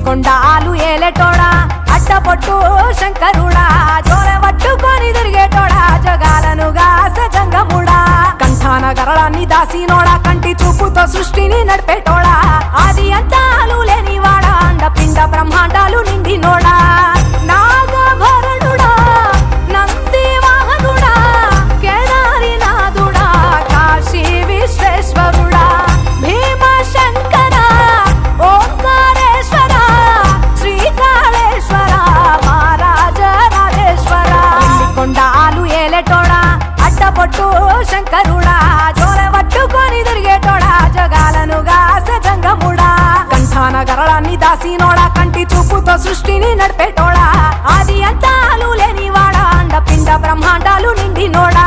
కొండాలు ఏలేటోడా అడ్డపొట్టు శంకరుడా జోలె పట్టుకొని తిరిగేటోడా జగాలను గాసజంగముడా కంఠాన గరళాన్ని దాసినోడా కంటి చూపుతో సృష్టిని నడిపేటోడా ఆది అంతాలు లేనివాడా అండపిండ బ్రహ్మాండాలు నిండినోడా నాగభరణుడా నంది వాహనుడా కేదారినాథుడా కాశీ విశ్వేశ్వరుడా భీమశంకర ఓంకారేశ్వర శ్రీకాళేశ్వర మహారాజ రాజేశ్వర కొండాలు ఏలేటోడా అడ్డపొట్టు శంకరుడా జోలె పట్టుకొని తిరిగేటోడా జగాలను గాసజంగముడా కంఠాన గరళాన్ని దాసినోడా కంటి చూపుతో సృష్టిని నడిపేటోడా ఆది అంతాలు లేనివాడా అండపిండ బ్రహ్మాండాలు నిండినోడా